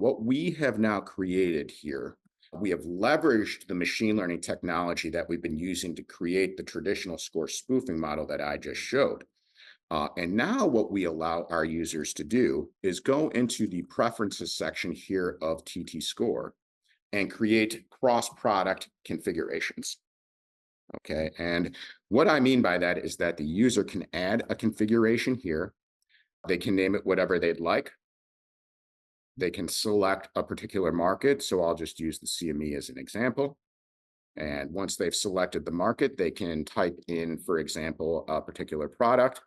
what we have now created here, we have leveraged the machine learning technology that we've been using to create the traditional score spoofing model that I just showed. And now what we allow our users to do is go into the preferences section here of TT Score and create cross-product configurations. Okay, and what I mean by that is that the user can add a configuration here. They can name it whatever they'd like. They can select a particular market. So I'll just use the CME as an example. And once they've selected the market, they can type in, for example, a particular product.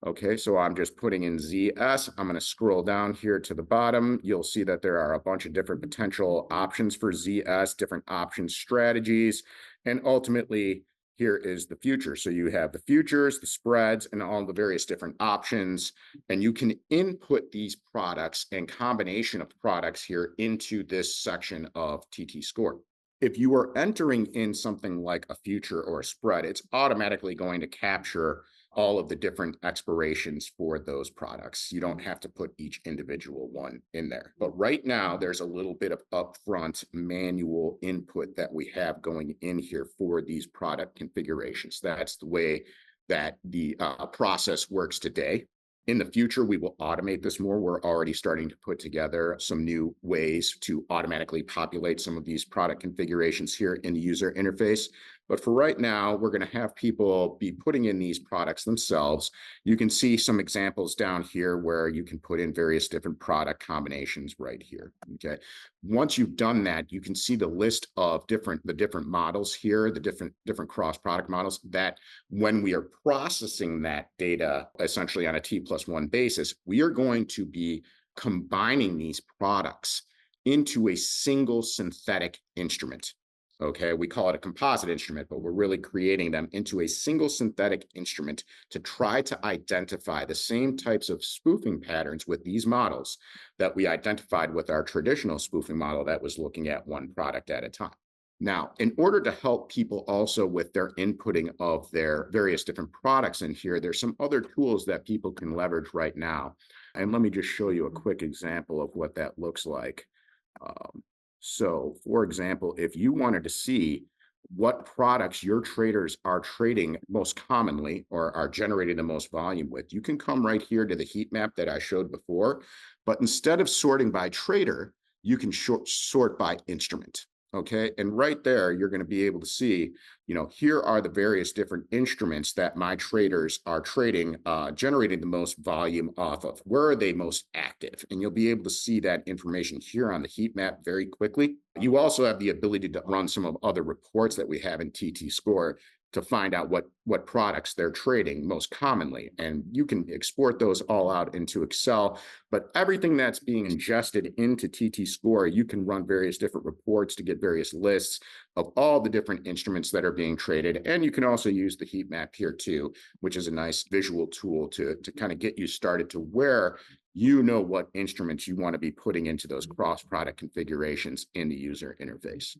Okay, so I'm just putting in ZS. I'm going to scroll down here to the bottom. You'll see that there are a bunch of different potential options for ZS, different option strategies, and ultimately here is the future. So you have the futures, the spreads, and all the various different options, and you can input these products and combination of products here into this section of TT Score. If you are entering in something like a future or a spread, it's automatically going to capture all of the different expirations for those products. You don't have to put each individual one in there. But right now, there's a little bit of upfront manual input that we have going in here for these product configurations. That's the way that the process works today. In the future, we will automate this more. We're already starting to put together some new ways to automatically populate some of these product configurations here in the user interface. But for right now, we're going to have people be putting in these products themselves. You can see some examples down here where you can put in various different product combinations right here. Okay. Once you've done that, you can see the list of the different models here, the different cross product models that when we are processing that data essentially on a T+1 basis, we are going to be combining these products into a single synthetic instrument. Okay, we call it a composite instrument, but we're really creating them into a single synthetic instrument to try to identify the same types of spoofing patterns with these models that we identified with our traditional spoofing model that was looking at one product at a time. Now, in order to help people also with their inputting of their various different products in here, there's some other tools that people can leverage right now. And let me just show you a quick example of what that looks like. So, for example, if you wanted to see what products your traders are trading most commonly or are generating the most volume with, you can come right here to the heat map that I showed before. But instead of sorting by trader, you can sort by instrument. Okay, and right there, you're going to be able to see, here are the various different instruments that my traders are trading, generating the most volume off of. Where are they most active? And you'll be able to see that information here on the heat map very quickly. You also have the ability to run some of other reports that we have in TT Score to find out what products they're trading most commonly. And you can export those all out into Excel, but everything that's being ingested into TT Score, you can run various different reports to get various lists of all the different instruments that are being traded. And you can also use the heat map here too, which is a nice visual tool to kind of get you started to where you know what instruments you want to be putting into those cross-product configurations in the user interface.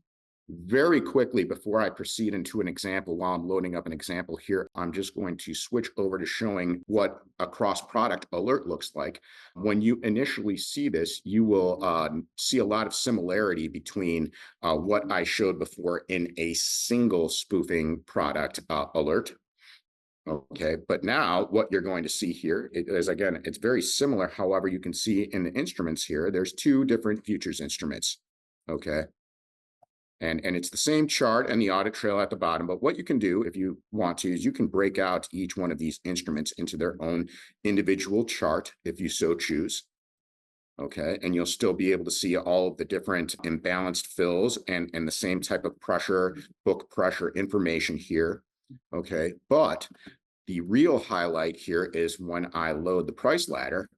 Very quickly, before I proceed into an example, while I'm loading up an example here, I'm just going to switch over to showing what a cross-product alert looks like. When you initially see this, you will see a lot of similarity between what I showed before in a single spoofing product alert. Okay, but now what you're going to see here is, again, it's very similar. However, you can see in the instruments here, there's two different futures instruments. Okay. And it's the same chart and the audit trail at the bottom. But what you can do if you want to is you can break out each one of these instruments into their own individual chart if you so choose. Okay, and you'll still be able to see all of the different imbalanced fills and the same type of pressure, book pressure information here. Okay, but the real highlight here is when I load the price ladder,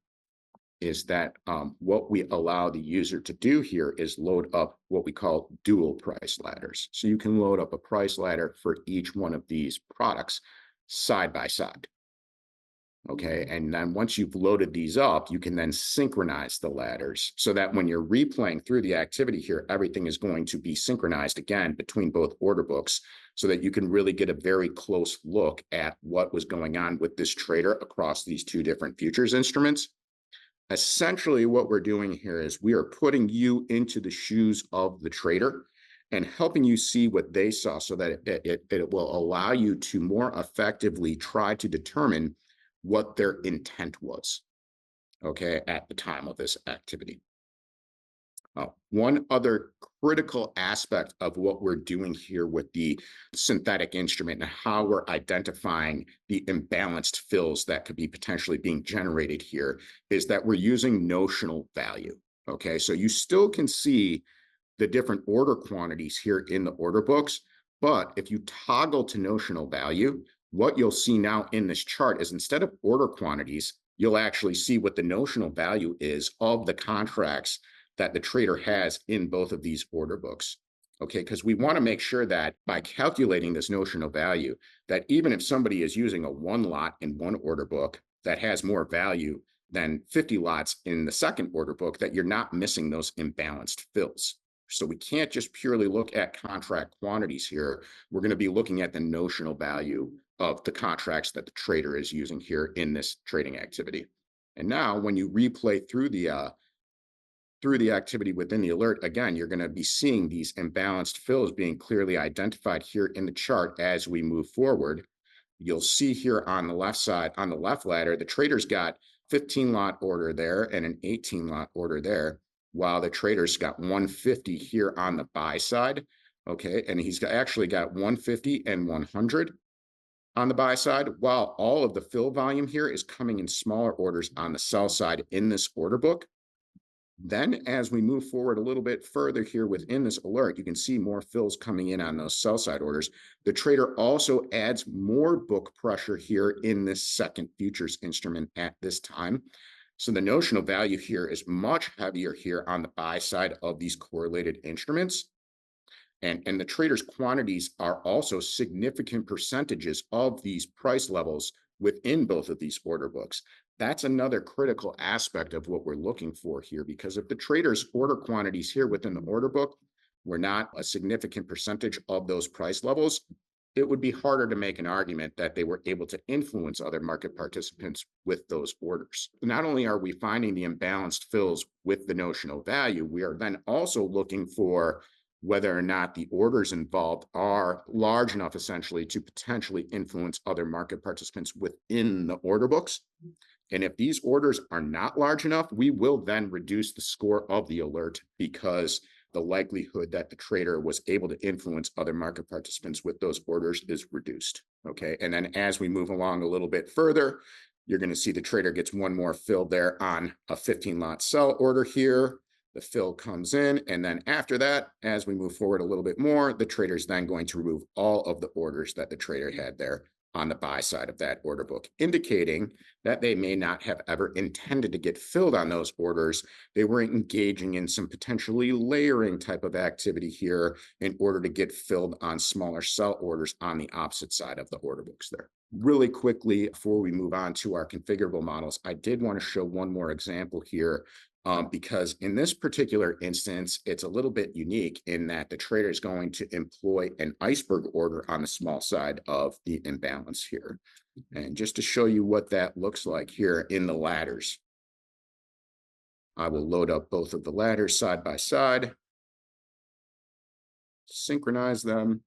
is that what we allow the user to do here is load up what we call dual price ladders. So you can load up a price ladder for each one of these products side by side. Okay, and then once you've loaded these up, you can then synchronize the ladders so that when you're replaying through the activity here, everything is going to be synchronized again between both order books so that you can really get a very close look at what was going on with this trader across these two different futures instruments. Essentially, what we're doing here is we are putting you into the shoes of the trader and helping you see what they saw so that it will allow you to more effectively try to determine what their intent was, okay, at the time of this activity. One other critical aspect of what we're doing here with the synthetic instrument and how we're identifying the imbalanced fills that could be potentially being generated here is that we're using notional value. Okay, so you still can see the different order quantities here in the order books. But if you toggle to notional value, what you'll see now in this chart is instead of order quantities, you'll actually see what the notional value is of the contracts that the trader has in both of these order books. Okay, because we want to make sure that by calculating this notional value, that even if somebody is using a one lot in one order book that has more value than 50 lots in the second order book, that you're not missing those imbalanced fills. So we can't just purely look at contract quantities here. We're going to be looking at the notional value of the contracts that the trader is using here in this trading activity. And now when you replay through the activity within the alert, again, you're going to be seeing these imbalanced fills being clearly identified here in the chart as we move forward. You'll see here on the left side, on the left ladder, the trader's got 15 lot order there and an 18 lot order there, while the trader's got 150 here on the buy side. Okay, and he's actually got 150 and 100 on the buy side, while all of the fill volume here is coming in smaller orders on the sell side in this order book. Then as we move forward a little bit further here within this alert, you can see more fills coming in on those sell side orders. The trader also adds more book pressure here in this second futures instrument at this time. So the notional value here is much heavier here on the buy side of these correlated instruments. And the trader's quantities are also significant percentages of these price levels within both of these order books. That's another critical aspect of what we're looking for here, because if the trader's order quantities here within the order book were not a significant percentage of those price levels, it would be harder to make an argument that they were able to influence other market participants with those orders. Not only are we finding the imbalanced fills with the notional value, we are then also looking for whether or not the orders involved are large enough essentially to potentially influence other market participants within the order books. And if these orders are not large enough, we will then reduce the score of the alert because the likelihood that the trader was able to influence other market participants with those orders is reduced. Okay. And then as we move along a little bit further, you're going to see the trader gets one more fill there on a 15 lot sell order here. The fill comes in. And then after that, as we move forward a little bit more, the trader is then going to remove all of the orders that the trader had there on the buy side of that order book, indicating that they may not have ever intended to get filled on those orders. They were engaging in some potentially layering type of activity here in order to get filled on smaller sell orders on the opposite side of the order books there. Really quickly, before we move on to our configurable models, I did want to show one more example here. Because in this particular instance, it's a little bit unique in that the trader is going to employ an iceberg order on the small side of the imbalance here. And just to show you what that looks like here in the ladders, I will load up both of the ladders side by side, synchronize them,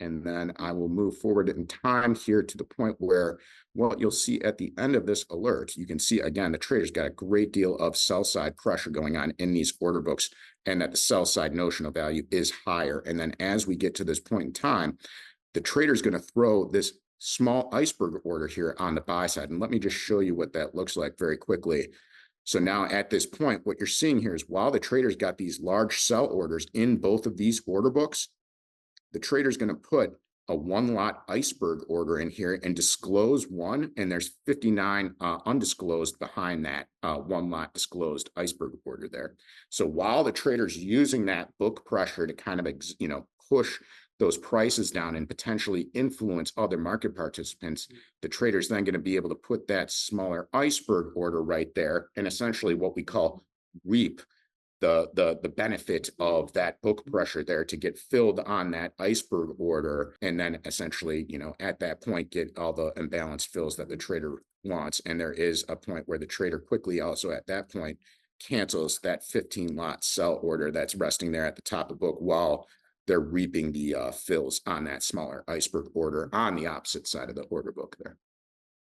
and then I will move forward in time here to the point where what you'll see at the end of this alert, you can see again, the trader's got a great deal of sell side pressure going on in these order books and that the sell side notional value is higher. And then as we get to this point in time, the trader's going to throw this small iceberg order here on the buy side. And let me just show you what that looks like very quickly. So now at this point, what you're seeing here is while the trader's got these large sell orders in both of these order books, the trader's going to put a one lot iceberg order in here and disclose one, and there's 59 undisclosed behind that one lot disclosed iceberg order there. So while the trader's using that book pressure to kind of push those prices down and potentially influence other market participants, the trader's then going to be able to put that smaller iceberg order right there and essentially what we call reap the benefit of that book pressure there to get filled on that iceberg order, and then essentially, at that point, get all the imbalanced fills that the trader wants. And there is a point where the trader quickly also at that point cancels that 15 lot sell order that's resting there at the top of the book while they're reaping the fills on that smaller iceberg order on the opposite side of the order book there.